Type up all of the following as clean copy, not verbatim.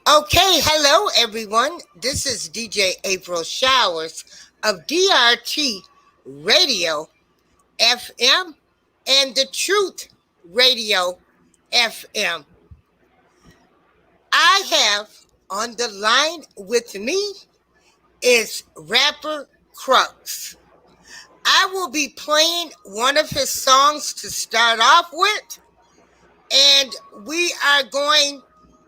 Okay, hello everyone. This is DJ April Showers of DRT Radio FM and the Truth Radio FM. I have on the line with me is rapper Crux. I will be playing one of his songs to start off with, and we are going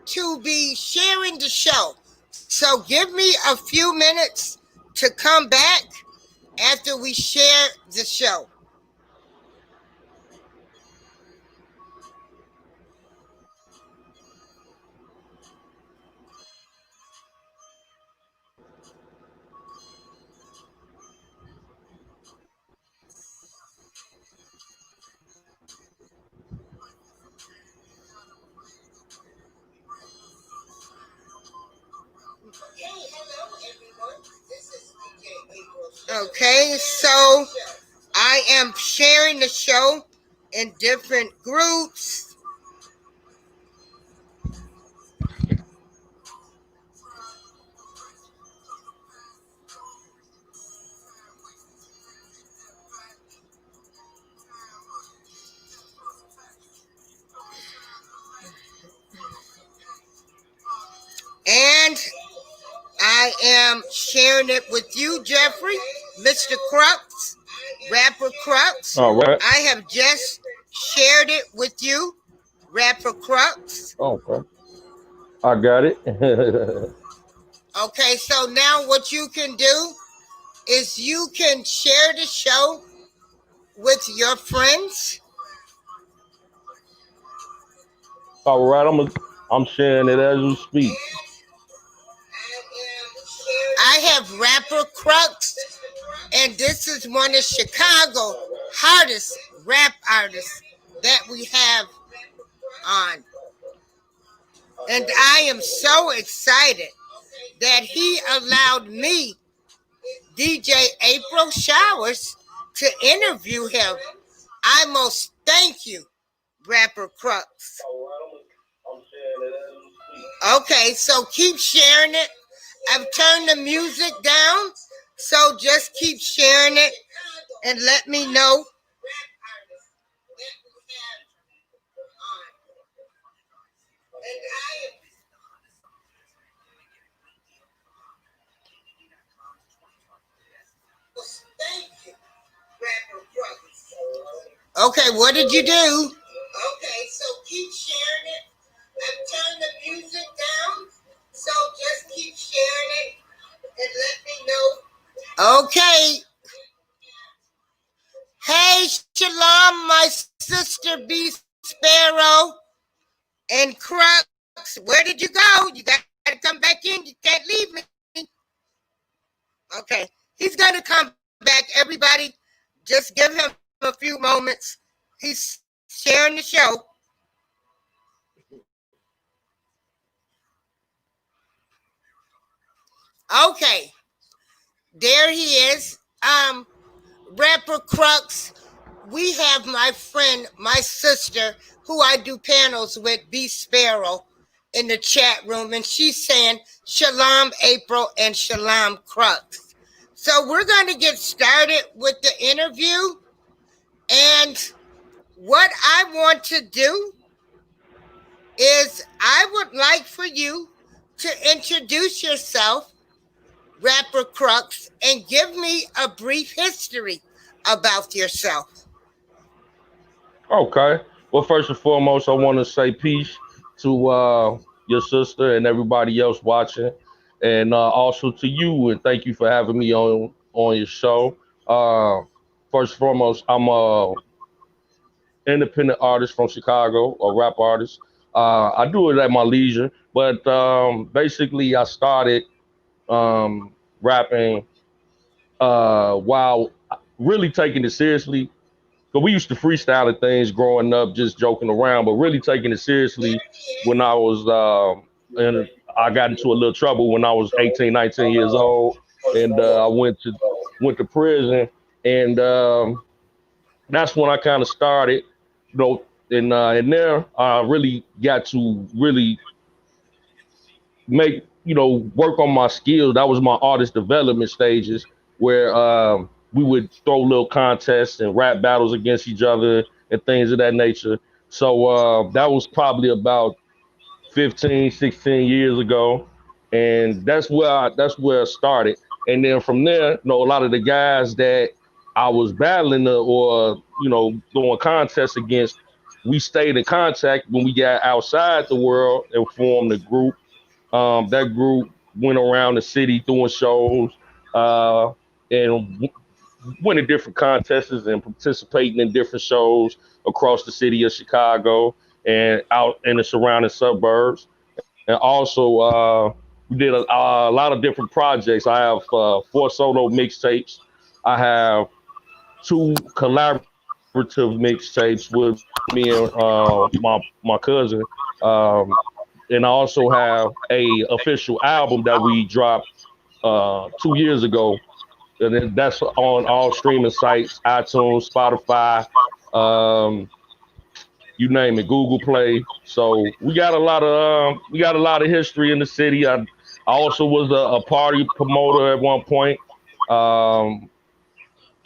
to be sharing the show. So give me a few minutes to come back after we share the show. Okay, so I am sharing the show in different groups. And I am sharing it with you, Jeffrey, Mr. Crux, rapper Crux. All right. I have just shared it with you, rapper Crux. Okay. I got it. Okay, so now what you can do is you can share the show with your friends. All right. I'm sharing it as we speak. I have rapper Crux, and this is one of Chicago's hardest rap artists that we have on. And I am so excited that he allowed me, DJ April Showers, to interview him. I most thank you, rapper Crux. Okay, so keep sharing it. I've turned the music down, so just keep sharing it and let me know. Okay, what did you do? Okay, so keep sharing it. I've turned the music down, so just keep sharing it and let me know. Okay. Hey, Shalom, my sister B Sparrow and Crux. Where did you go? You got to come back in. You can't leave me. Okay, he's going to come back. Everybody, just give him a few moments. He's sharing the show. Okay, there he is. Rapper Crux. We have my friend, my sister, who I do panels with, B Sparrow, in the chat room, and she's saying Shalom April and Shalom Crux. So we're going to get started with the interview, and what I want to do is I would like for you to introduce yourself, rapper Crux, and give me a brief history about yourself. Okay. Well, first and foremost, I want to say peace to your sister and everybody else watching, and also to you, and thank you for having me on your show. First and foremost, I'm a independent artist from Chicago, a rap artist. I do it at my leisure, but basically, I started rapping while really taking it seriously. Because we used to freestyle at things growing up, just joking around, but really taking it seriously when I was, and I got into a little trouble when I was 18, 19 years old, and I went to prison, and that's when I kind of started, you know, and there I really got to really make work on my skills. That was my artist development stages where we would throw little contests and rap battles against each other and things of that nature. So that was probably about 15, 16 years ago, and that's where I started. And then from there, a lot of the guys that I was battling or doing contests against, we stayed in contact when we got outside the world and formed a group. That group went around the city doing shows and winning different contests and participating in different shows across the city of Chicago and out in the surrounding suburbs. And also, we did a lot of different projects. I have 4 solo mixtapes. I have 2 collaborative mixtapes with me and my cousin. Um, and I also have a official album that we dropped 2 years ago, and that's on all streaming sites: iTunes, Spotify, um, you name it, Google Play. So we got a lot of history in the city. I also was a party promoter at one point. Um,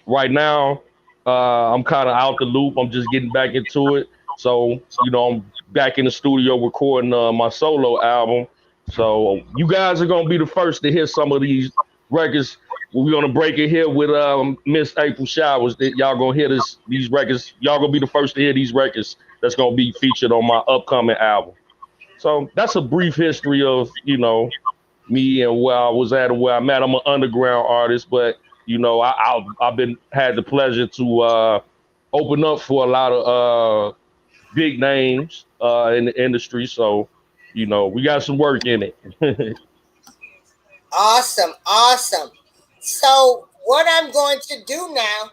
right now, I'm kind of out the loop. I'm just getting back into it. So I'm back in the studio recording my solo album. So you guys are gonna be the first to hear some of these records. We're gonna break it here with Miss April Showers. That y'all gonna hear these records. Y'all gonna be the first to hear these records. That's gonna be featured on my upcoming album. So that's a brief history of me and where I was at and where I'm at. I'm an underground artist, but I've been had the pleasure to open up for a lot of big names in the industry. So we got some work in it. Awesome, awesome. So what I'm going to do now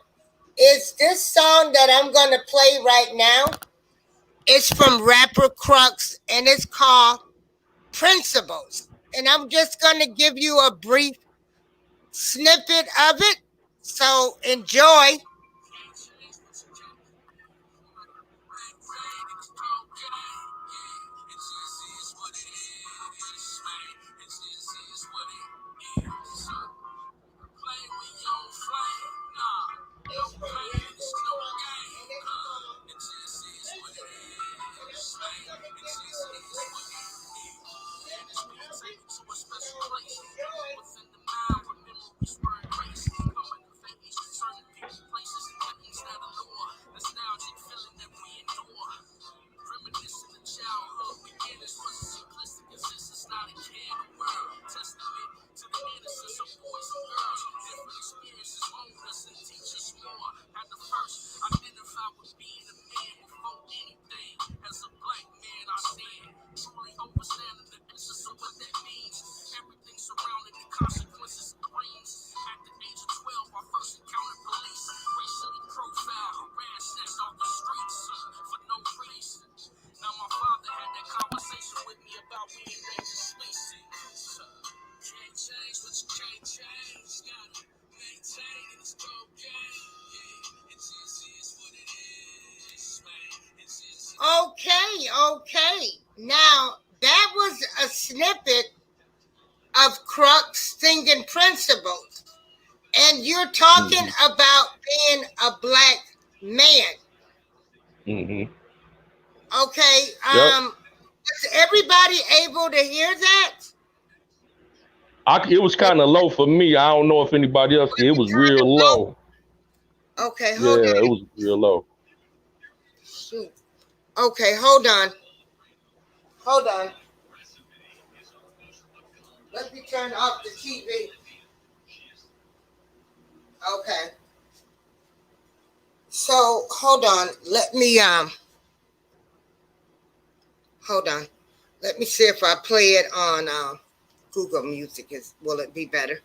is this song that I'm going to play right now. It's from rapper Crux and it's called Principles. And I'm just going to give you a brief snippet of it. So enjoy. Okay, okay. Now, that was a snippet of Crux singing Principles. And you're talking Hmm. about being a black man. Hmm. Okay. Yep. Is everybody able to hear that? It was Was kind of low for me. I don't know if anybody else can. It it was kind real of low? low. Okay, hold Yeah, it on. was real low. Shoot. Okay, hold on. Hold on. Let me turn off the TV. Okay. So hold on. Let me hold on. Let me see if I play it on Google Music. Will it be better?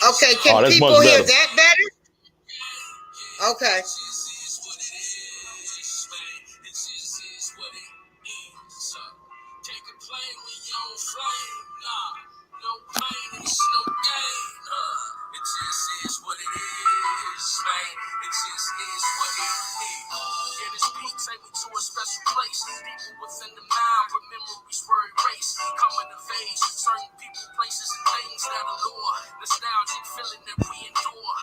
Okay, Oh, can that's people much hear better. that better? Okay. special place. People within the mind where memories were erased. Coming of age, certain people, places, and things that allure. Nostalgic feeling that we endure.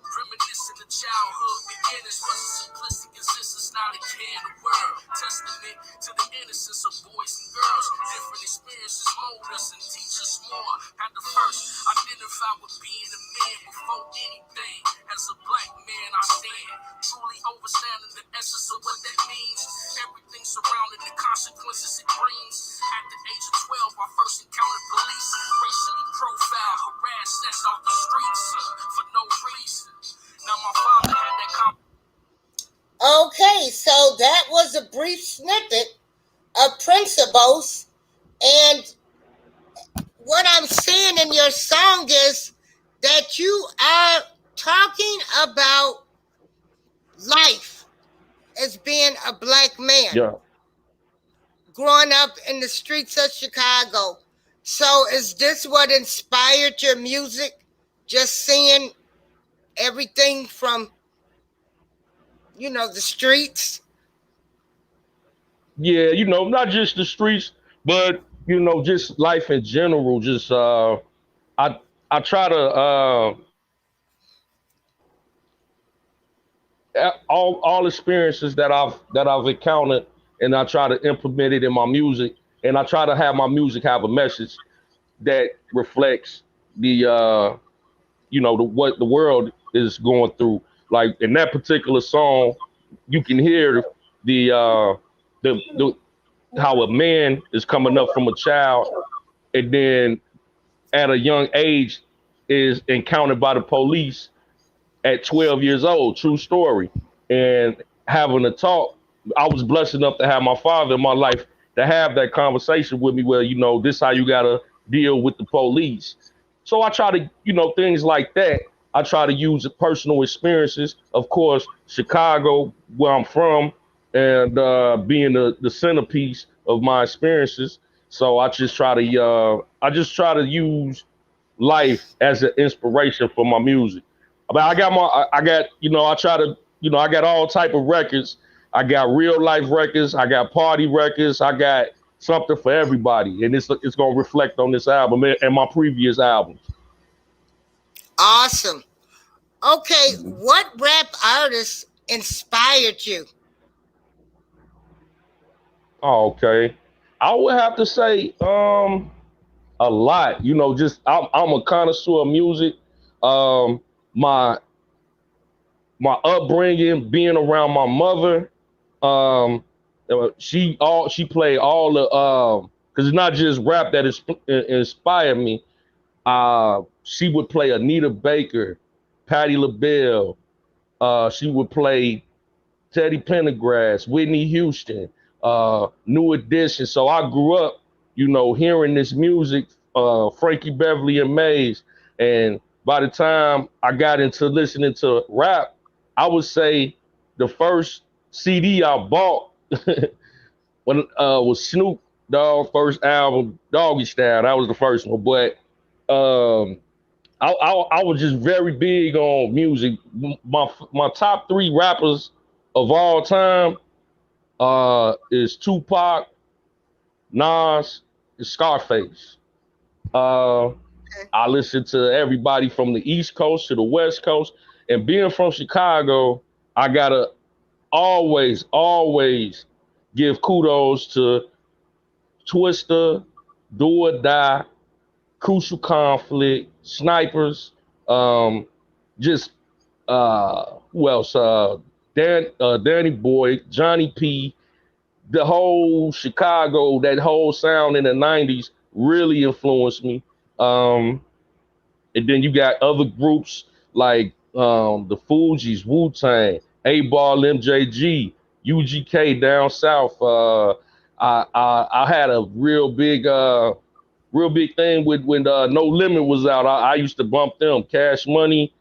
Reminiscing of childhood beginnings was a simplistic existence, now they care the world. Testament to the innocence of boys and girls. Different experiences mold us and teach us more. Had to first identify with being a man before anything. As a black man, I stand truly understanding the essence of what that means. Everything surrounding the consequences it brings. At the age of 12, I first encountered police. Racially profiled, harassed, that's off the streets for no reason. Now my father had that Okay, so that was a brief snippet of principles. And what I'm seeing in your song is that you are talking about life as being a black man Yeah. growing up in the streets of Chicago. So is this what inspired your music? Just seeing everything from, the streets? Yeah, not just the streets, but just life in general. Just I I try to all experiences that I've encountered, and I try to implement it in my music, and I try to have my music have a message that reflects the what the world is going through. Like in that particular song, you can hear the how a man is coming up from a child, and then at a young age is encountered by the police at 12 years old. True story. And having a talk, I was blessed enough to have my father in my life to have that conversation with me. Where this how you gotta deal with the police. So I try to, things like that. I try to use personal experiences. Of course, Chicago, where I'm from, and being the centerpiece of my experiences. So I just try to use life as an inspiration for my music. But I try to, I got all type of records. I got real life records. I got party records. I got something for everybody, and it's gonna reflect on this album and my previous albums. Awesome. Okay, Mhm. what rap artist inspired you? Oh, okay. I would have to say a lot. Just I'm a connoisseur of music. Um, my my upbringing, being around my mother, um, she played all the because it's not just rap that inspired me. She would play Anita Baker, Patti LaBelle. She would play Teddy Pendergrass, Whitney Houston, New Edition. So I grew up, hearing this music, Frankie Beverly and Mays. And by the time I got into listening to rap, I would say the first CD I bought when was Snoop Dogg first album, Doggy Style. That was the first one. But um, I was just very big on music. My top three rappers of all time is Tupac, Nas, and Scarface. Uh, I listen to everybody from the East Coast to the West Coast, and being from Chicago, I gotta always give kudos to Twister, Do or Die, Crucial Conflict, Snipers, um, just who else? Danny Boy, Johnny P, the whole Chicago, that whole sound in the '90s really influenced me. Um, and then you got other groups like the Fugees, Wu Tang, A Ball, MJG, UGK down south. I had a real big thing with when No Limit was out. I used to bump them. Cash Money,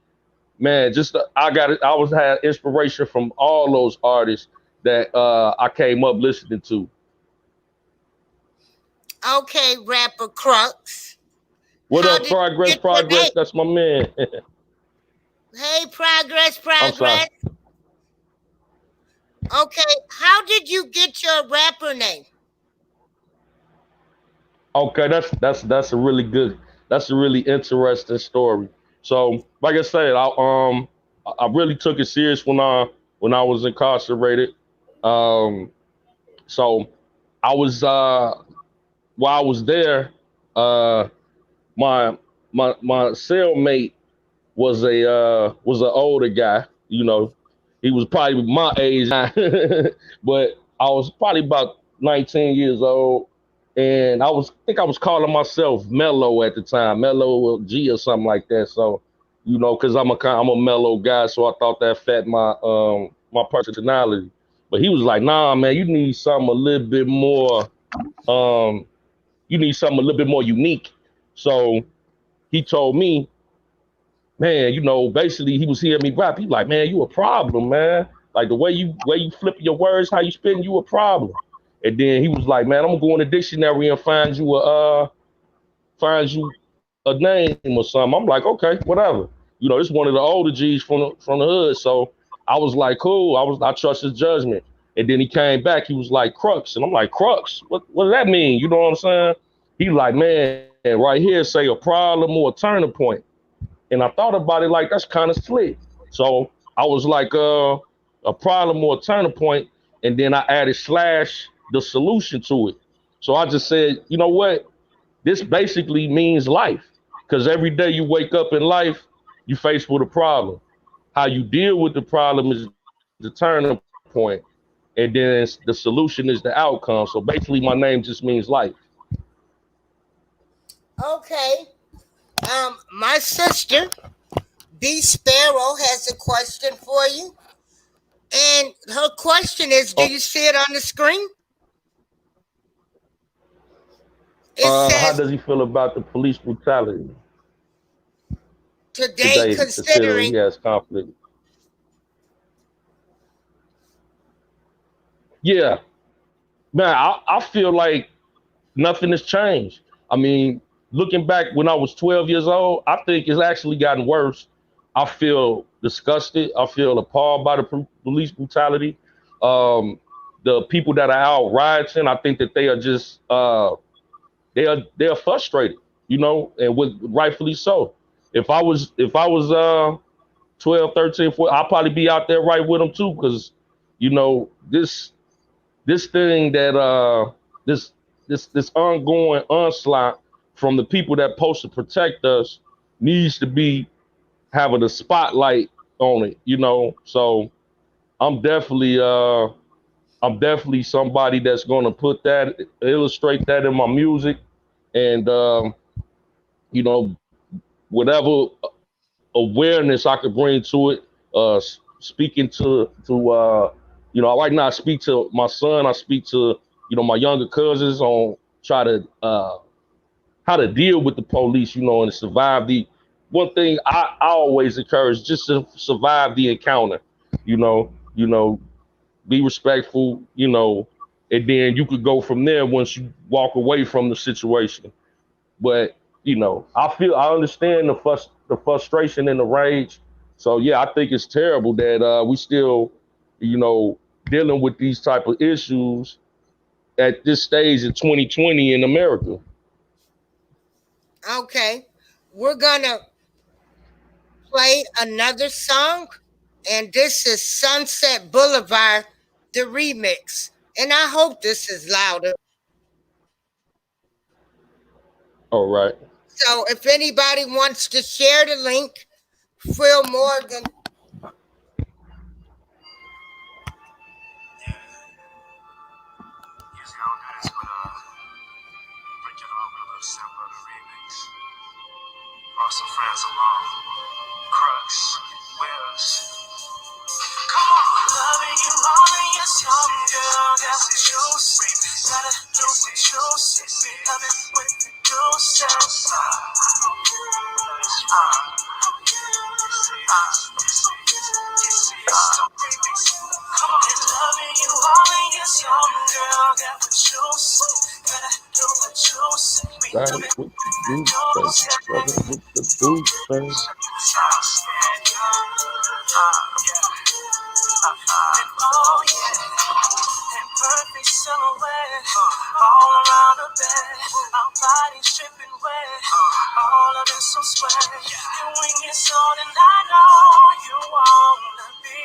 man. Just I got it. I was had inspiration from all those artists that I came up listening to. Okay, rapper Crux. What How up, did you Progress? get your name? Progress. That's my man. Hey, progress, I'm sorry. progress. Okay, how did you get your rapper name? Okay, that's a really good, that's a really interesting story. So, like I said, I really took it serious when I was incarcerated. Um, so I was while I was there, uh, my my cellmate was an older guy. You know, he was probably my age, but I was probably about 19 years old, and I think I was calling myself Mellow at the time, Mellow G or something like that. So, you know, because I'm a mellow guy, so I thought that fit my personality. But he was like, "Nah, man, you need something a little bit more. Um, you need something a little bit more unique." So he told me, man, you know, basically he was hearing me rap. He like, man, you a problem, man. Like the way you flip your words, how you spitting, you a problem. And then he was like, man, I'm gonna go in the dictionary and find you a name or something. I'm like, okay, whatever. You know, it's one of the older G's from the hood. So I was like, cool. I trust his judgment. And then he came back, he was like Crux. And I'm like, Crux? What does that mean? You know what I'm saying? He like, man, right here say a problem or a turning point. And I thought about it like that's kind of slick. So I was like, a problem or a turning point, and then I added slash the solution to it. So I just said, you know what? This basically means life, because every day you wake up in life, you face with a problem. How you deal with the problem is the turning point, and then the solution is the outcome. So basically, my name just means life. Okay. My sister, B Sparrow, has a question for you. And her question is, do Uh, you see it on the screen? It how says, does he feel about the police brutality today today, considering considering. he has conflict? Yeah, man, I feel like nothing has changed. I mean, looking back when I was 12 years old, I think it's actually gotten worse. I feel disgusted. I feel appalled by the police brutality. Um, the people that are out rioting, I think that they are just they are frustrated, you know, and with rightfully so. If I was 12, 13, 14, I'll probably be out there right with them too, because you know this thing that this this ongoing onslaught from the people that supposed to protect us needs to be having a spotlight on it, you know. So I'm definitely I'm definitely somebody that's going to put that, illustrate that in my music, and you know, whatever awareness I could bring to it. Speaking to you know, right now I speak to my son. I speak to, you know, my younger cousins on try to how to deal with the police. You know, and survive the. One thing I always encourage, just to survive the encounter. You know, be respectful. You know, and then you could go from there once you walk away from the situation. But you know, I understand the frustration and the rage. So yeah, I think it's terrible that we still, you know, dealing with these type of issues at this stage in 2020 in America. Okay, we're gonna play another song, and this is Sunset Boulevard, the remix. And I hope this is louder. All right. So if anybody wants to share the link, Phil Morgan. Usually I don't do this, but break it off with a little sample of the remix. Brought some friends along. Crux, Wills. Come on. Loving you all in your song, girl. That's what you say. Gotta do what you say. Love it when you say. Come on. Loving you all in your song, girl. Got what you say. Gotta do what you say. We Right love it with the when boots, you say. brother with the boots, man. Oh yeah. silhouette, all around the bed. Our bodies dripping wet, all of it so sweat. And when you're so, then I know you wanna be.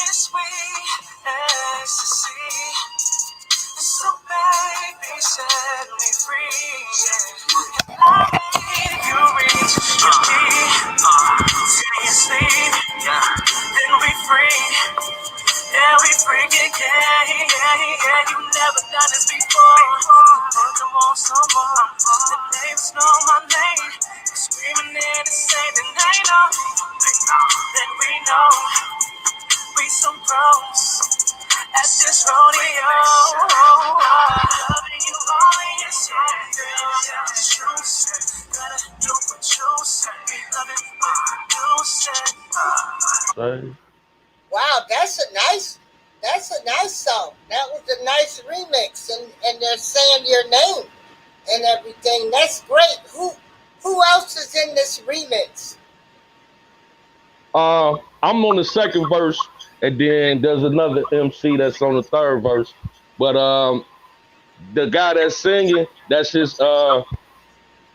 It's sweet ecstasy. So baby, set me free. Yeah. I need you reach me seriously. Yeah. Then we free. Yeah, we freak it. Yeah. You never done this before. But I want some more. The neighbors know my name. Screaming in the same, and they know. Then we know we some pros at this rodeo. Loving you all in your soul, girl. That's the truth. Gotta do what you say. Loving what you say. Say. Wow, that's a nice song. That was a nice remix, and they're saying your name and everything. That's great. Who else is in this remix? I'm on the second verse, and then there's another MC that's on the third verse. But the guy that's singing, that's his song.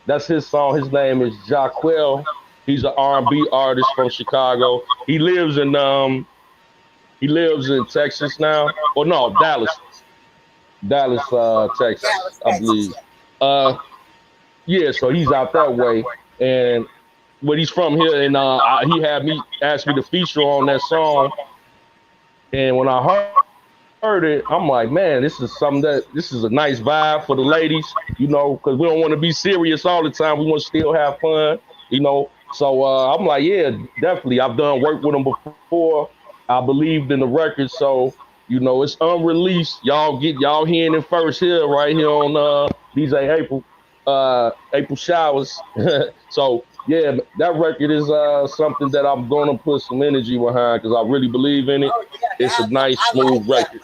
His name is Jaquel. He's an R&B artist from Chicago. He lives in Texas now. Or no, Dallas, Texas, Dallas, I Texas. believe. Yeah. Uh, yeah, so he's out that way, and but he's from here, and he had me asked me to feature on that song, and when I heard it, I'm like, man, this is a nice vibe for the ladies, because we don't want to be serious all the time. We want to still have fun. So I'm like, yeah, definitely. I've done work with them before. I believed in the record, so it's unreleased. Y'all hearing it first here, right here on DJ April Showers. So yeah, that record is something that I'm gonna put some energy behind because I really believe in it. Oh yeah, It's a nice, I like smooth that. record.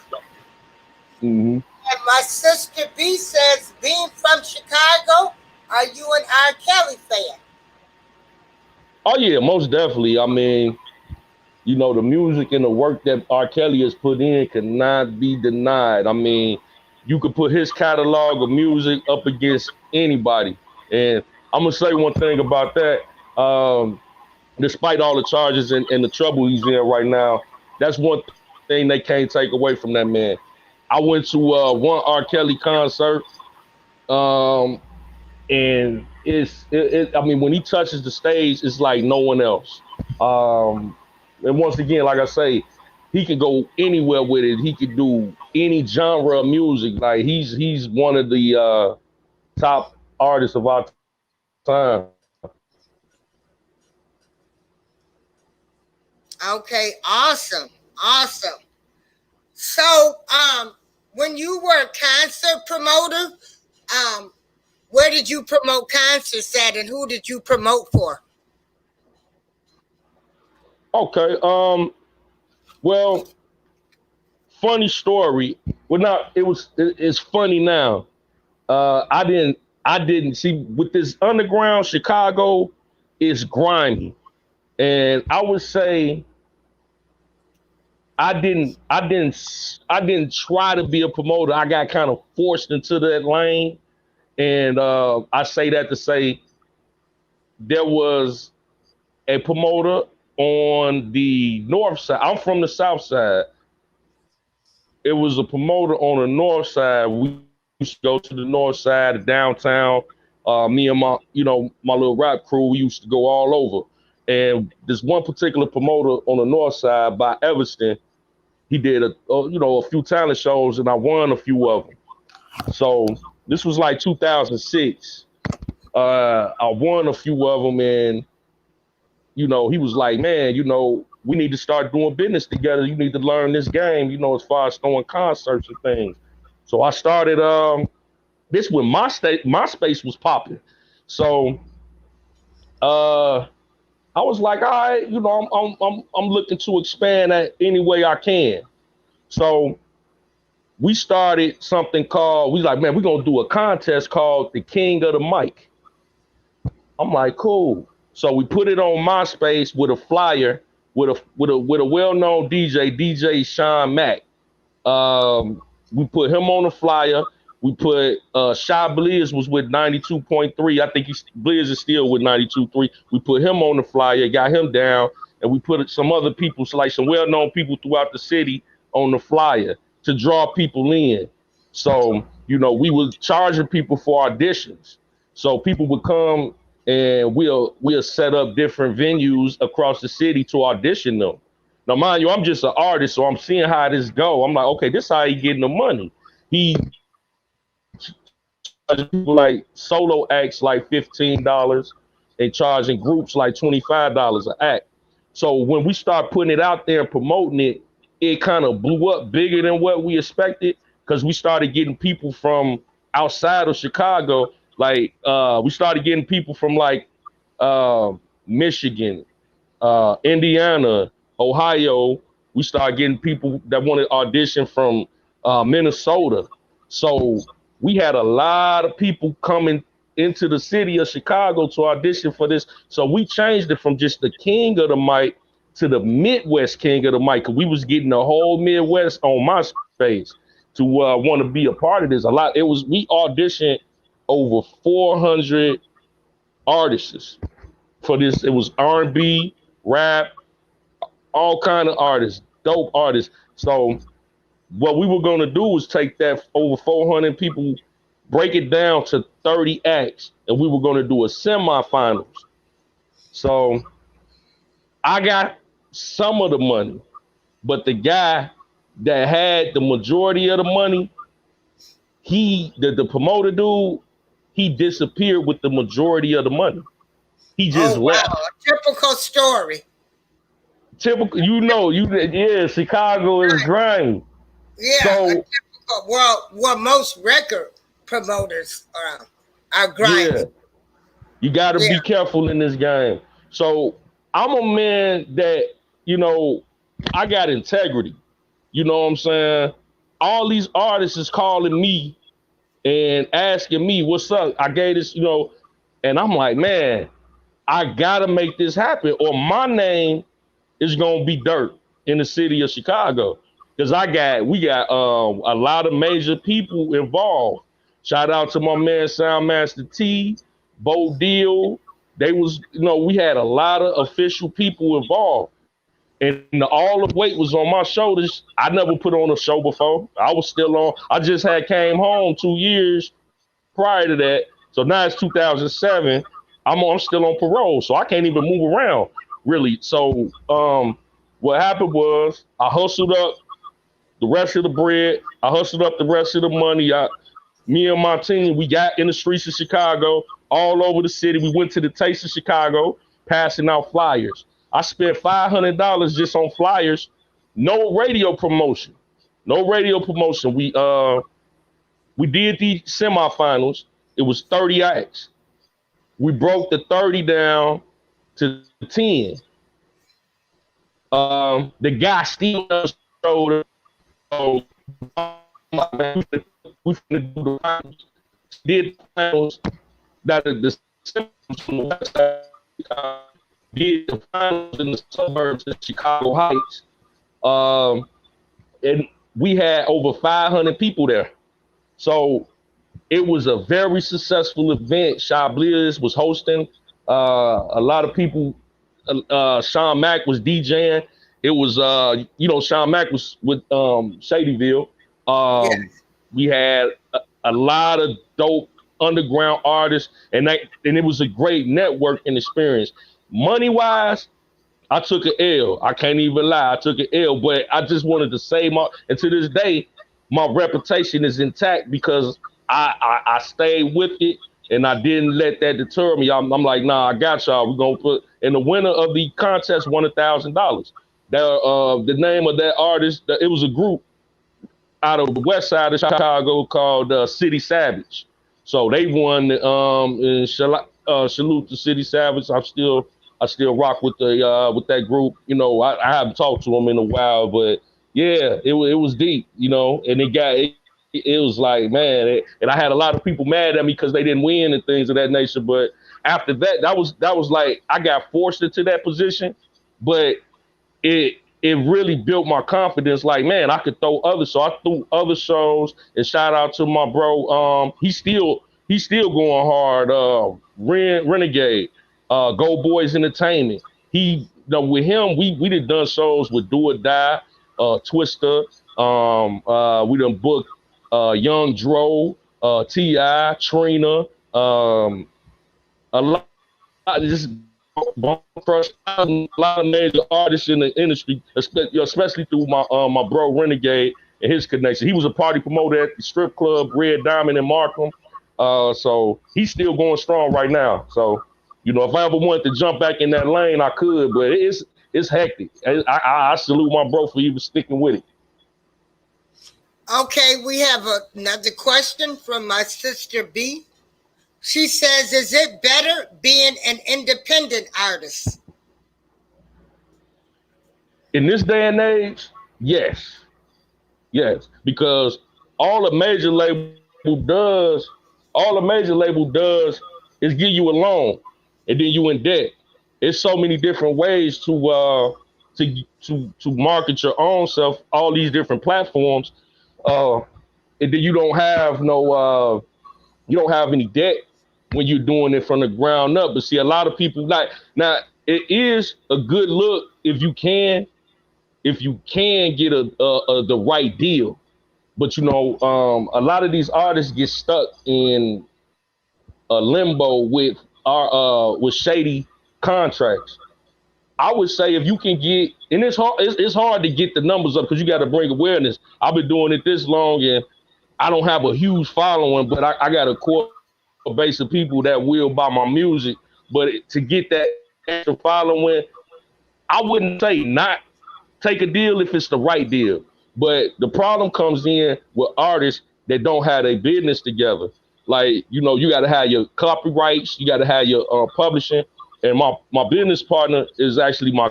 Hmm. And my sister B says, being from Chicago, are you an R. Kelly fan? Oh yeah, most definitely. I mean, the music and the work that R. Kelly has put in cannot be denied. I mean, you could put his catalog of music up against anybody. And I'm gonna say one thing about that. Despite all the charges and the trouble he's in right now, that's one thing they can't take away from that man. I went to one R. Kelly concert, um, and I mean, when he touches the stage, it's like no one else. Um, and once again, like I say, he can go anywhere with it. He could do any genre of music. Like he's one of the top artists of our time. Okay, awesome, awesome. So, when you were a concert promoter, um, where did you promote concerts at, and who did you promote for? Okay. Well, funny story. Well, now it's funny now. I didn't see with this underground Chicago is grimy, and I would say I didn't try to be a promoter. I got kind of forced into that lane, and I say that to say there was a promoter on the north side. I'm from the south side. It was a promoter on the north side. We used to go to the north side, the downtown. Me and my little rap crew, we used to go all over. And this one particular promoter on the north side by Evanston, he did a few talent shows, and I won a few of them. So this was like 2006. I won a few of them, and he was like, man, we need to start doing business together. You need to learn this game, as far as throwing concerts and things. So I started this when MySpace was popping. So uh I was like, all right, I'm looking to expand that any way I can. So we started something called, we like, man, we're gonna do a contest called the King of the Mic. I'm like, cool. So we put it on MySpace with a flyer with a well-known DJ Sean Mack. We put him on the flyer. We put Shy Blizz was with 92.3. I think Blizz is still with 92.3. We put him on the flyer, got him down, and we put some other people, so like some well-known people throughout the city on the flyer to draw people in. So, we were charging people for auditions. So people would come and we'll set up different venues across the city to audition them. Now, mind you, I'm just an artist, so I'm seeing how this go. I'm like, okay, this is how he getting the money. He charging people like solo acts like $15 and charging groups like $25 an act. So when we start putting it out there and promoting it, it kind of blew up bigger than what we expected because we started getting people from outside of Chicago. Like we started getting people from like uh, Michigan, Indiana, Ohio. We started getting people that wanted to audition from Minnesota. So we had a lot of people coming into the city of Chicago to audition for this. So we changed it from just the king of the mic to the Midwest king of the mic. Cause we was getting the whole Midwest on MySpace to want to be a part of this. We auditioned over 400 artists for this. It was R&B, rap, all kind of artists, dope artists. So what we were going to do was take that over 400 people, break it down to 30 acts, and we were going to do a semifinals. So I got some of the money, but the guy that had the majority of the money, the promoter dude, he disappeared with the majority of the money. He just left. Wow, a typical story. Typical, Chicago is grimy. Yeah, So, a typical. Well, most record promoters are grimy. yeah, you got to be careful in this game. So I'm a man that, I got integrity. You know what I'm saying? All these artists is calling me and asking me, what's up? I gave this, and I'm like, man, I got to make this happen or my name is going to be dirt in the city of Chicago. Because we got a lot of major people involved. Shout out to my man Soundmaster T, Bo Deal. They was, we had a lot of official people involved. And all the weight was on my shoulders. I never put on a show before. I was still on. I just came home 2 years prior to that. So now it's 2007. I'm still on parole, so I can't even move around really. So what happened was I hustled up the rest of the bread. I hustled up the rest of the money. Me and my team, we got in the streets of Chicago, all over the city. We went to the Taste of Chicago, passing out flyers. I spent $500 just on flyers. No radio promotion. No radio promotion. We did the semifinals. It was 30 acts. We broke the 30 down to 10. The guy still showed. So we finna do the finals. Did finals that the from the west side, did the finals in the suburbs of Chicago Heights. And we had over 500 people there. So it was a very successful event. Shy Blizz was hosting. A lot of people, Sean Mack was DJing. It was, Sean Mack was with Shadyville. Yes. We had a lot of dope underground artists, and it was a great networking experience. Money-wise, I took an L. I can't even lie. I took an L, but I just wanted to save and to this day, my reputation is intact because I stayed with it and I didn't let that deter me. I'm like, nah, I got y'all. We're going to put, and the winner of the contest won $1,000. The name of that artist, it was a group out of the west side of Chicago called City Savage. So they won, and salute to City Savage. I still rock with that group. I haven't talked to them in a while, but yeah, it was deep, and it was like, man, and I had a lot of people mad at me because they didn't win and things of that nature. But after that, that was like I got forced into that position, but it really built my confidence. Like, man, I could throw other. So I threw other shows. And shout out to my bro. He's still going hard. Renegade, Go Boys Entertainment. With him, we done shows with Do or Die, Twister. We done booked Young Dro, Ti, Trina. A lot just crush a lot of major artists in the industry, especially through my bro Renegade and his connection. He was a party promoter at the strip club Red Diamond in Markham. So he's still going strong right now. So, if I ever wanted to jump back in that lane, I could, but it's hectic. I salute my bro for even sticking with it. Okay, we have another question from my sister B. She says, is it better being an independent artist? In this day and age, yes. Yes. Because all a major label does, is give you a loan and then you in debt. It's so many different ways to market your own self, all these different platforms. And then you don't have any debt when you're doing it from the ground up. But see, a lot of people like now it is a good look if you can get the right deal. But a lot of these artists get stuck in a limbo with shady contracts. I would say if you can get, and it's hard to get the numbers up because you got to bring awareness. I've been doing it this long and I don't have a huge following, but I got a core base of people that will buy my music. But to get that extra following, I wouldn't say not take a deal if it's the right deal. But the problem comes in with artists that don't have their business together. Like, you got to have your copyrights, you got to have your publishing. And my business partner is actually my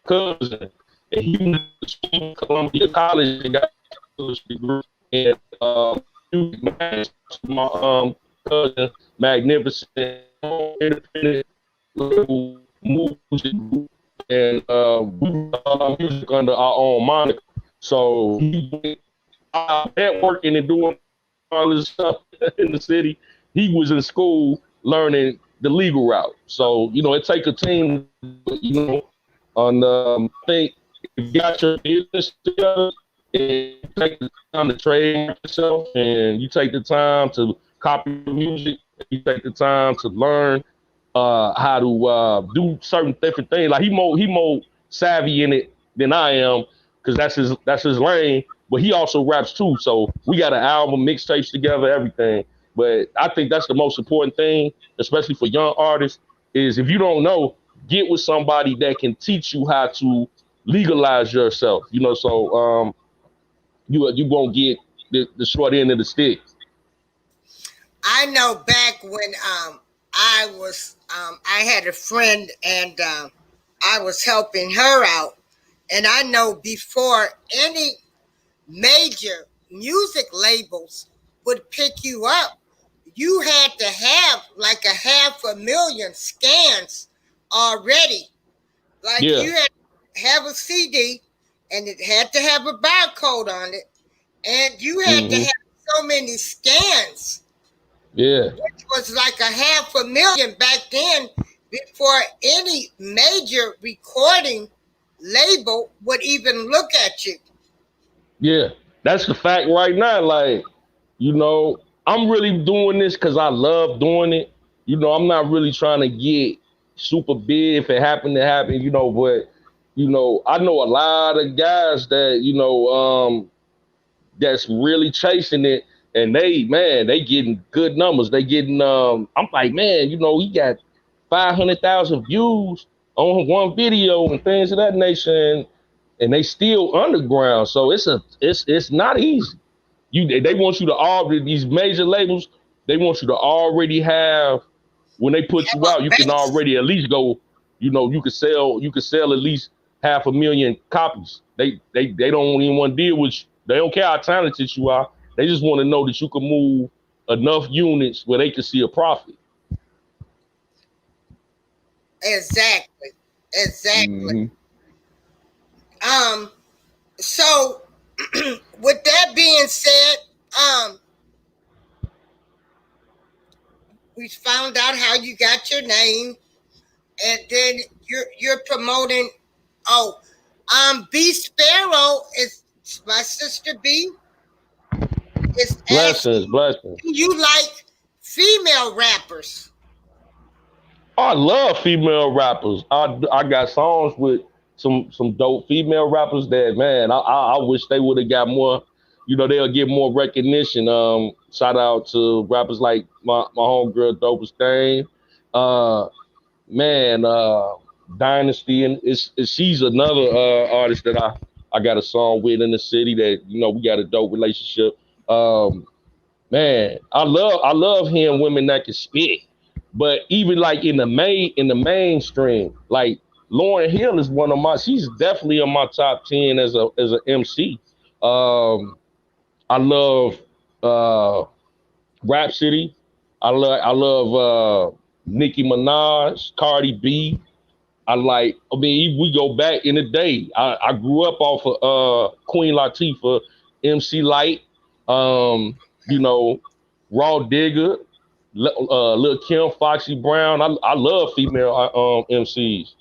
cousin. And he went to Columbia College and got a degree in my cousin, Magnificent, independent music group. And we do music under our own moniker. So he went networking and doing all this stuff in the city. He was in school learning the legal route. So, it takes a team, I think if you got your business together and you take the time to train yourself and you take the time to copy music, you take the time to learn how to do certain different things. Like he more savvy in it than I am because that's his lane. But he also raps too. So we got an album, mixtapes together, everything. But I think that's the most important thing, especially for young artists, is if you don't know, get with somebody that can teach you how to legalize yourself. So you won't get the short end of the stick. I know back when I had a friend and I was helping her out, and I know before any major music labels would pick you up, you had to have like 500,000 scans already. Like you had to have a CD and it had to have a barcode on it, and you had to have so many scans. Yeah. Which was like 500,000 back then before any major recording label would even look at you. Yeah, that's the fact right now. Like, I'm really doing this because I love doing it. I'm not really trying to get super big if it happened to happen, but, I know a lot of guys that, that's really chasing it. And they getting good numbers. They getting, I'm like, man, he got 500,000 views on one video and things of that nature. And they still underground. So it's not easy. They want you to already, these major labels, they want you to already have, when they put you out, you can already at least go, you could sell at least 500,000 copies. They don't even want to deal with you. They don't care how talented you are. They just want to know that you can move enough units where they can see a profit. Exactly. Mm-hmm. Um, so with that being said, um, we found out how you got your name, and then you're promoting. Oh, B Sparrow is my sister B is Blessings, asking, blessings. do you like female rappers? I love female rappers. I got songs with some dope female rappers that, man, I wish they would have got more. You know, they'll get more recognition. Shout out to rappers like my homegirl Dopest Thing. Uh, man, Dynasty, and she's another artist that I got a song with in the city that, you know, we got a dope relationship. Um, Man, I love hearing women that can spit. But even like in the mainstream, like Lauren Hill is one of my, she's definitely on my top 10 as a MC. I love uh Rhapsody. I love Nicki Minaj, Cardi B. I mean, we go back in the day. I grew up off of Queen Latifah, MC Light, um, you know, Raw Digger, Lil Kim, Foxy Brown. I love female MCs.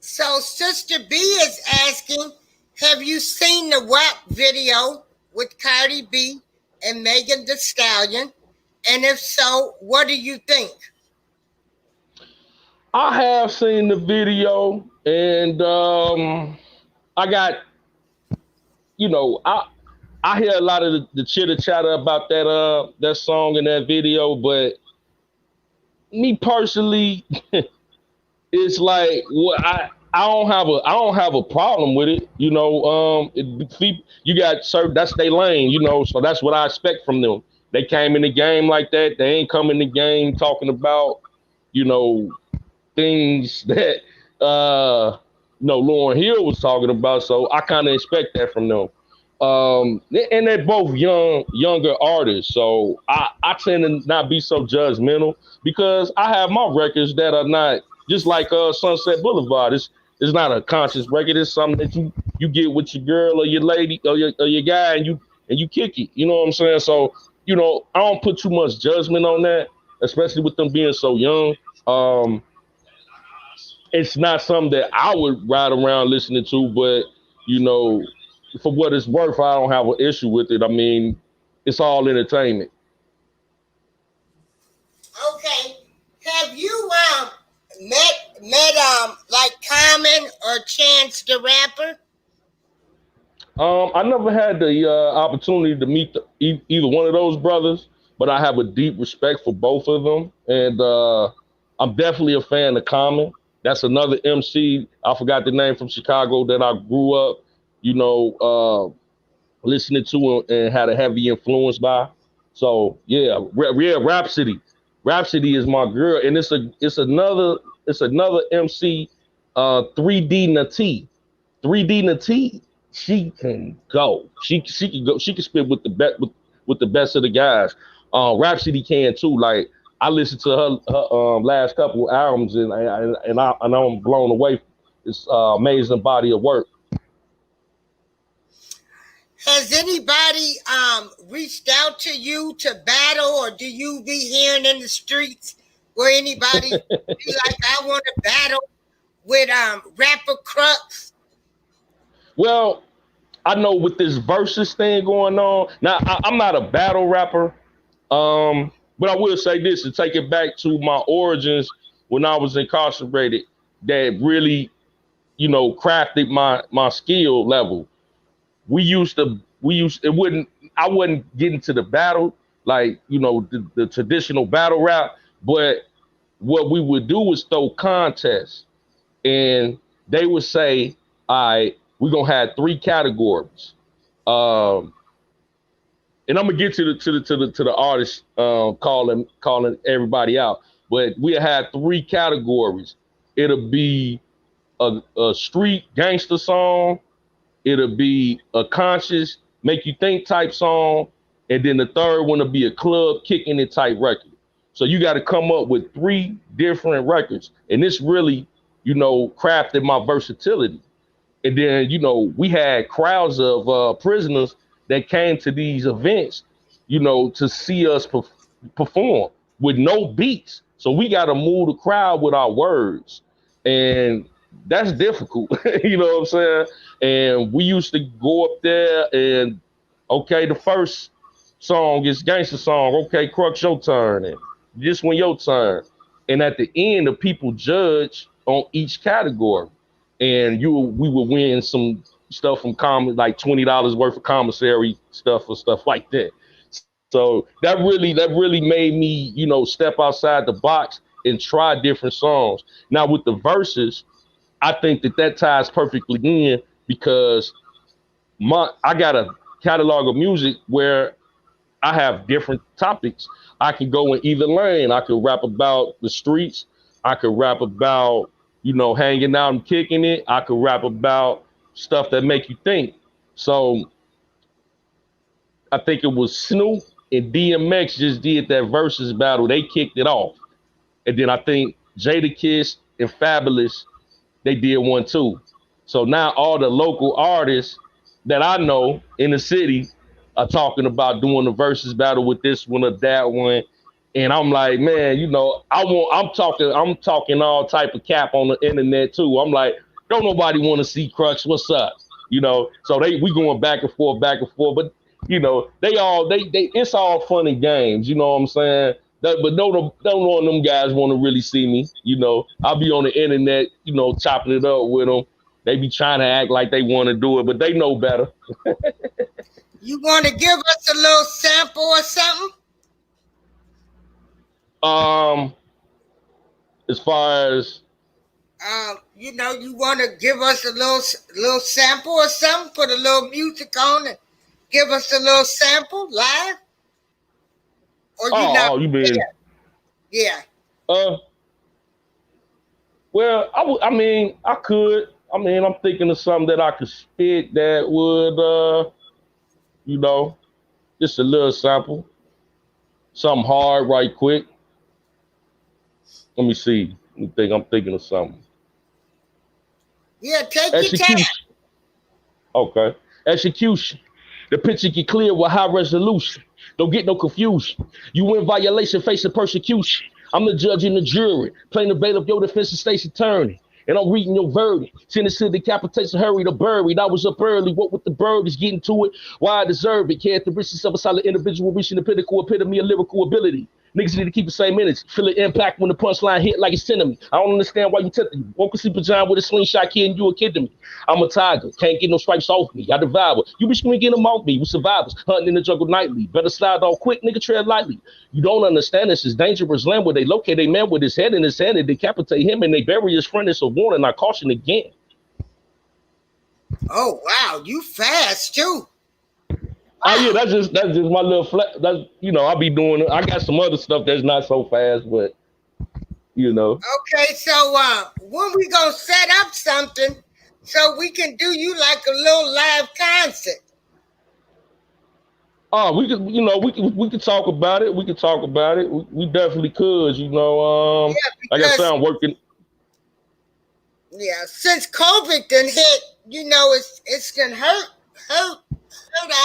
So Sister B is asking, have you seen the WAP video with Cardi B and Megan Thee Stallion? And if so, what do you think? I have seen the video, and I got, you know, I hear a lot of the chitter chatter about that song and that video, but me personally, it's like what I don't have a problem with it. You know, you got certain, that's their lane. You know, so that's what I expect from them. They came in the game like that. They ain't come in the game talking about, you know, things that Lauren Hill was talking about. So I kind of expect that from them. And they're both younger artists, so I tend to not be so judgmental because I have my records that are not just like Sunset Boulevard. It's not a conscious record. It's something that you get with your girl or your lady or your guy, and you kick it. You know what I'm saying? So, you know, I don't put too much judgment on that, especially with them being so young. Um, it's not something that I would ride around listening to, but you know, for what it's worth, I don't have an issue with it. I mean, it's all entertainment. Okay. Have you met like Common or Chance the Rapper? I never had the opportunity to meet either one of those brothers, but I have a deep respect for both of them, and I'm definitely a fan of Common. That's another MC. I forgot the name from Chicago that I grew up, you know, listening to and had a heavy influence by. So yeah, Rhapsody. Rhapsody is my girl, and it's another MC, 3D Nati. 3D Nati, she can go. She can go. She can spit with the best of the guys. Rhapsody can too. Like I listened to her last couple albums, and I'm blown away. It's amazing body of work. Has anybody reached out to you to battle, or do you be hearing in the streets where anybody be like, I want to battle with rapper Crux? Well, I know with this versus thing going on. Now I'm not a battle rapper, but I will say this to take it back to my origins when I was incarcerated. That really, you know, crafted my skill level. We used it wouldn't I wasn't getting to the battle like, you know, the traditional battle rap, but what we would do was throw contests, and they would say, all right, we're gonna have three categories. Um, and I'm gonna get to the artist calling everybody out, but we had three categories. It'll be a street gangster song, it'll be a conscious make you think type song, and then the third one will be a club kicking it type record. So you got to come up with three different records, and this really, you know, crafted my versatility. And then, we had crowds of prisoners that came to these events, to see us perform with no beats. So we got to move the crowd with our words. And that's difficult. You know what I'm saying? And we used to go up there and, okay, the first song is gangster song. Okay, Crux, your turn. And this one, your turn. And at the end, the people judge on each category. And we would win some stuff from like $20 worth of commissary stuff or stuff like that. So that really made me, step outside the box and try different songs. Now with the verses, I think that ties perfectly in because I got a catalog of music where I have different topics. I can go in either lane. I could rap about the streets. I could rap about, hanging out and kicking it. I could rap about stuff that make you think. So I think it was Snoop and DMX just did that versus battle. They kicked it off. And then I think Jadakiss and Fabulous, they did one too. So now all the local artists that I know in the city are talking about doing the versus battle with this one or that one. And I'm like, man, I'm talking all type of cap on the internet too. I'm like, don't nobody want to see Crux. What's up? So we going back and forth, but they it's all fun and games. You know what I'm saying? But don't none of them guys want to really see me. I'll be on the internet, chopping it up with them. They be trying to act like they want to do it, but they know better. You want to give us a little sample or something? As far as you want to give us a little sample or something? Put a little music on and give us a little sample live? Or you mean? Yeah. Well, I could. I'm thinking of something that I could spit that would, just a little sample. Something hard right quick. Let me see. I'm thinking of something. Yeah, take your time. Okay. Execution. The picture get clear with high resolution. Don't get no confusion. You in violation, facing persecution. I'm the judge and the jury, playing the bail of your defense and state's attorney. And I'm reading your verdict. Sentence to decapitation, hurry to buried. I was up early. What with the bird is getting to it? Why I deserve it. Characteristics of a solid individual reaching the pinnacle epitome of lyrical ability. Niggas need to keep the same energy. Feel the impact when the punchline hit like it's sending me. I don't understand why you tempted me. Woke a sleeper giant with a slingshot kid and you a kid to me. I'm a tiger. Can't get no stripes off me. I devour. You be screaming them off me with survivors. Hunting in the jungle nightly. Better slide off quick, nigga, tread lightly. You don't understand this is dangerous land where they locate a man with his head in his hand and decapitate him and they bury his friend. It's a warning. I caution again. Oh, wow. You fast, too. Oh yeah, that's just my little that's I'll be doing. I got some other stuff that's not so fast, but Okay, so when we gonna set up something so we can do you like a little live concert? Oh, we could talk about it. We could talk about it. We definitely could. Yeah, like I said, I'm working. Yeah, since COVID done hit, it's done hurt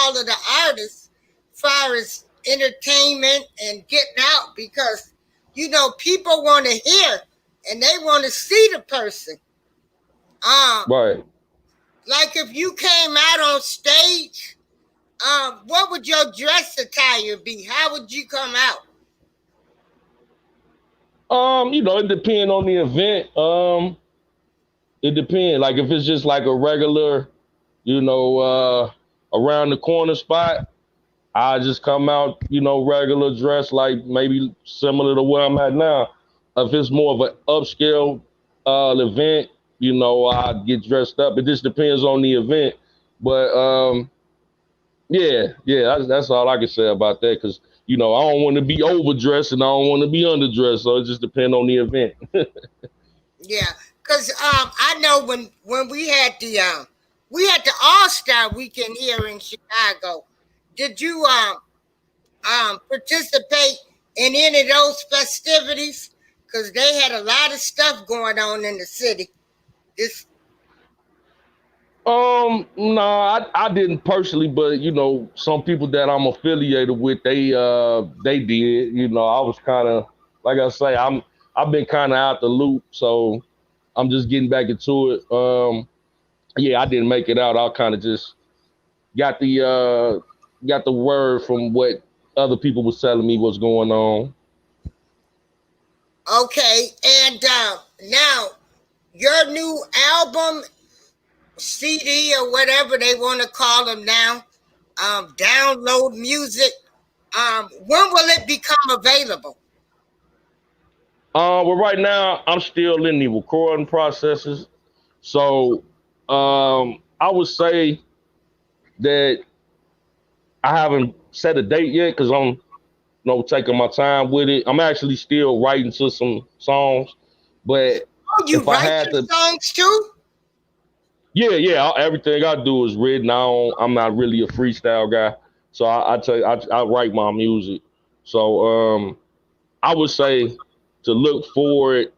all of the artists as far as entertainment and getting out because people want to hear and they want to see the person. Right. Like if you came out on stage, what would your dress attire be? How would you come out? It depends on the event. It depends. Like if it's just like a regular, around the corner spot, I just come out, regular dress, like maybe similar to where I'm at now. If it's more of an upscale event, I get dressed up. It just depends on the event. But yeah, that's all I can say about that. Because I don't want to be overdressed and I don't want to be underdressed. So it just depends on the event. Yeah, because I know when we had the All-Star Weekend here in Chicago. Did you participate in any of those festivities? Because they had a lot of stuff going on in the city. No, I didn't personally, but some people that I'm affiliated with, they did. I was kind of, like I say, I've been kind of out the loop, so I'm just getting back into it. Yeah, I didn't make it out. I kind of just got the word from what other people was telling me what's going on. Okay, and now your new album, CD, or whatever they want to call them now, download music. When will it become available? Well, right now I'm still in the recording processes, so I would say that I haven't set a date yet because I'm taking my time with it. I'm actually still writing to some songs, but Oh, you if I write had your to, songs too? yeah, everything I do is written. I'm not really a freestyle guy, so I tell you, I write my music. So I would say to look forward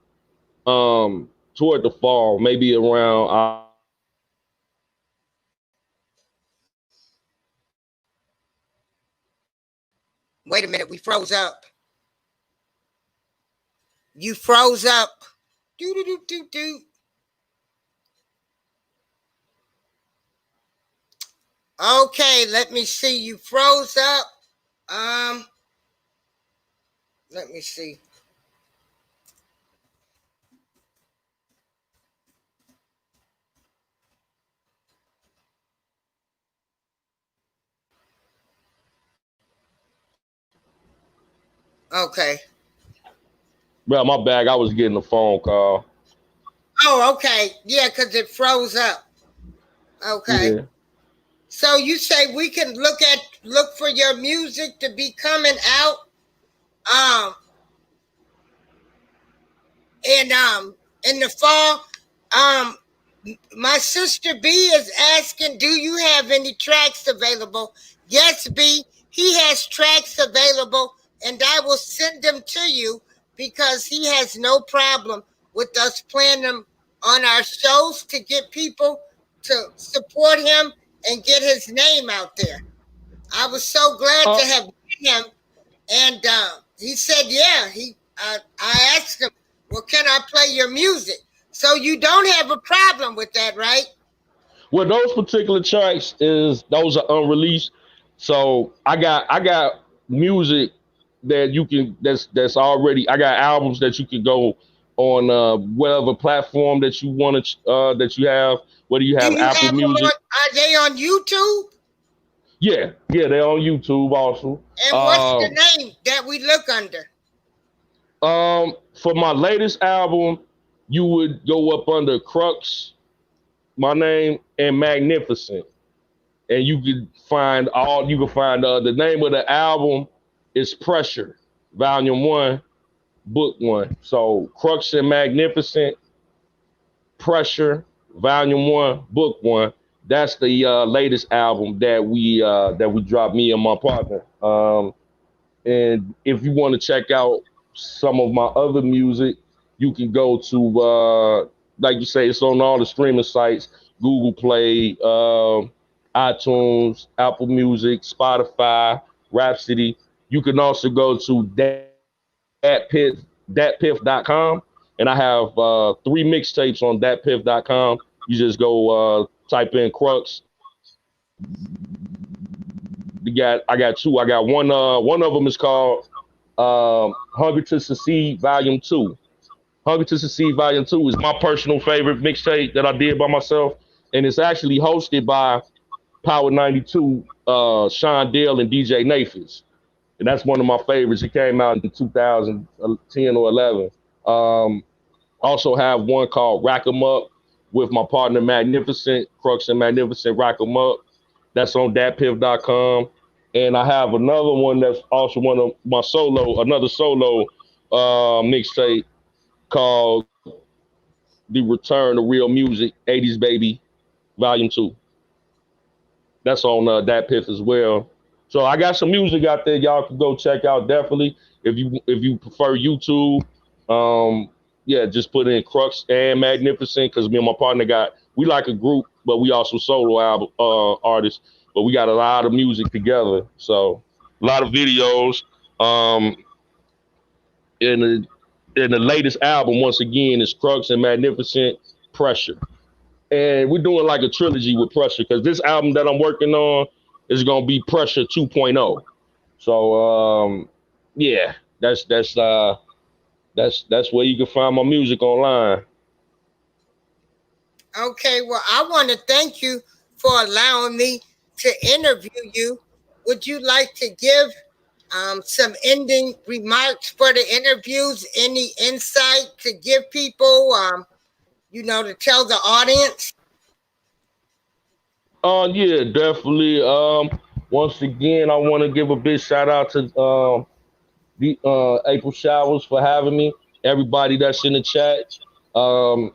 toward the fall, maybe around Wait a minute, we froze up. You froze up. Do do do do do. Okay, let me see. You froze up. Um, Let me see. Okay. well, my bag. I was getting a phone call. Oh, okay. Yeah, because it froze up. Okay. Yeah. So you say we can look for your music to be coming out um in in the fall. Um my sister B is asking, do you have any tracks available? Yes, B, he has tracks available, and I will send them to you because he has no problem with us playing them on our shows to get people to support him and get his name out there. I was so glad to Uh, have met him, and he said, "Yeah." I asked him, "Well, can I play your music?" So you don't have a problem with that, right? well, those particular tracks is those are unreleased. So I got music that you can that's already. I got albums that you can go on whatever platform that you want to that you have. Whether you Do have you Apple have them on? Music, Are they on YouTube? yeah, they're on YouTube also. And what's the Um, name that we look under? for my latest album, you would go up under Crux, my name, and Magnificent, and you can find the name of the album is Pressure, Volume One, Book One. So Crux and Magnificent, Pressure, Volume One, Book One. That's the latest album that we dropped, me and my partner. And if you want to check out some of my other music, you can go to like you say, it's on all the streaming sites: Google Play, iTunes, Apple Music, Spotify, Rhapsody. You can also go to datpiff.com, and I have three mixtapes on datpiff.com. You just go type in Crux. I got two. I got one. One of them is called Hungry to Succeed Volume Two. Hungry to Succeed Volume Two is my personal favorite mixtape that I did by myself, and it's actually hosted by Power 92, Sean Dale and DJ Nathans, and that's one of my favorites. It came out in 2010 or 11. Um, Also have one called Rack 'em Up with my partner Magnificent, Crux and Magnificent Rack 'em Up. That's on datpiff.com. And I have another one that's also one of my another solo mixtape called The Return of Real Music, 80s Baby, Volume 2. That's on DatPiff as well. So I got some music out there y'all can go check out definitely. If you prefer YouTube, um, yeah, just put in Crux and Magnificent because me and my partner got we like a group, but we also solo album artists. But we got a lot of music together, so a lot of videos. Um, in the latest album, once again, is Crux and Magnificent Pressure, and we're doing like a trilogy with Pressure because this album that I'm working on is gonna be Pressure 2.0. So yeah, that's where you can find my music online. Okay, well, I want to thank you for allowing me to interview you. Would you like to give some ending remarks for the interviews? Any insight to give people, to tell the audience? Yeah, definitely. Once again, I want to give a big shout out to the April Showers for having me. Everybody that's in the chat. Um,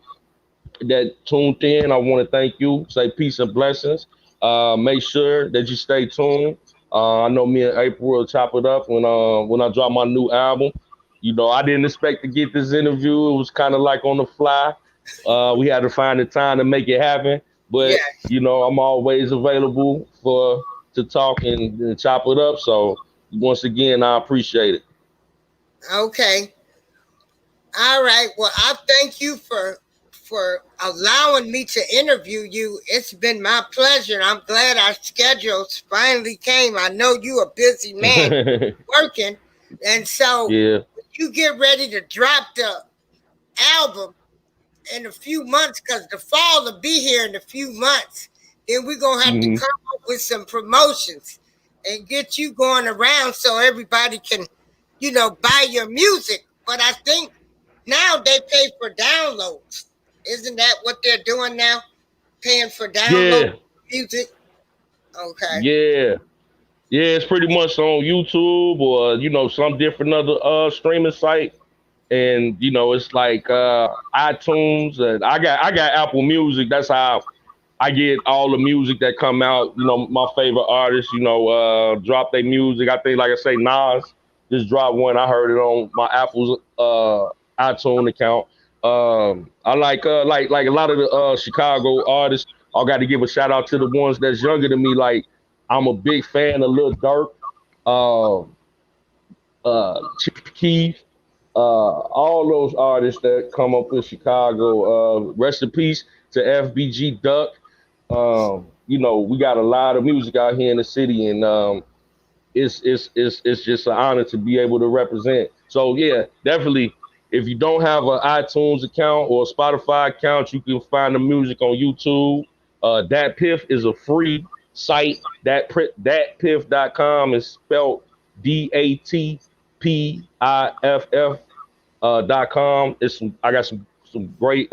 that tuned in. I want to thank you. Say peace and blessings. Make sure that you stay tuned. I know me and April will chop it up when I drop my new album. You know, I didn't expect to get this interview. It was kind of like on the fly. We had to find the time to make it happen. Yeah. But you know, I'm always available for to talk and chop it up. So once again, I appreciate it. Okay. All right. Well, I thank you for allowing me to interview you. It's been my pleasure. I'm glad our schedules finally came. I know you a busy man working, and so Yeah. you get ready to drop the album in a few months because the fall will be here in a few months. Then we're gonna have to Hmm. come up with some promotions and get you going around so everybody can, buy your music. But I think now they pay for downloads. Isn't that what they're doing now? Paying for download Yeah. music? Okay. Yeah. Yeah, it's pretty much on YouTube or some different other streaming site, and it's like iTunes, and I got Apple Music. That's how I get all the music that come out. My favorite artists, drop their music. I think, like I say, Nas just dropped one. I heard it on my Apple's iTunes account. I like a lot of the Chicago artists. I got to give a shout out to the ones that's younger than me. Like I'm a big fan of Lil Durk, uh, Chief Keef, all those artists that come up in Chicago. Rest in peace to FBG Duck. We got a lot of music out here in the city, and it's just an honor to be able to represent. So yeah, definitely. If you don't have an iTunes account or a Spotify account, you can find the music on YouTube. Dat Piff is a free site. Datpiff.com is spelled DATPIFF I got some great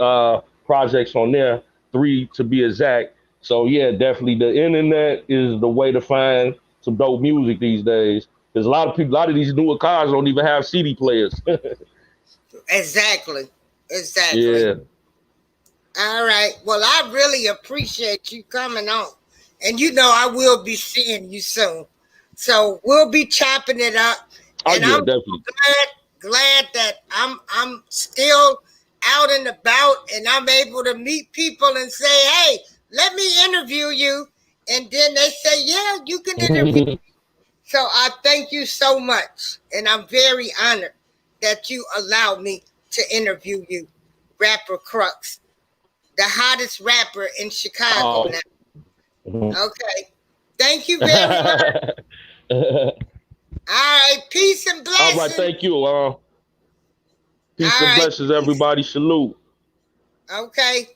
projects on there, 3 to be exact. So yeah, definitely the internet is the way to find some dope music these days. Because a lot of these newer cars don't even have CD players. Exactly. Exactly. Yeah. All right. Well, I really appreciate you coming on. And I will be seeing you soon. So we'll be chopping it up. Oh And yeah, I'm definitely. glad that I'm still out and about and I'm able to meet people and say, hey, let me interview you. And then they say, yeah, you can interview. So I thank you so much. And I'm very honored that you allowed me to interview you, Rapper Crux, the hottest rapper in Chicago Oh. now. Okay. Thank you very much. All right. Peace and All right, blessings. thank you. Peace All and right. blessings, everybody. Salute. Okay.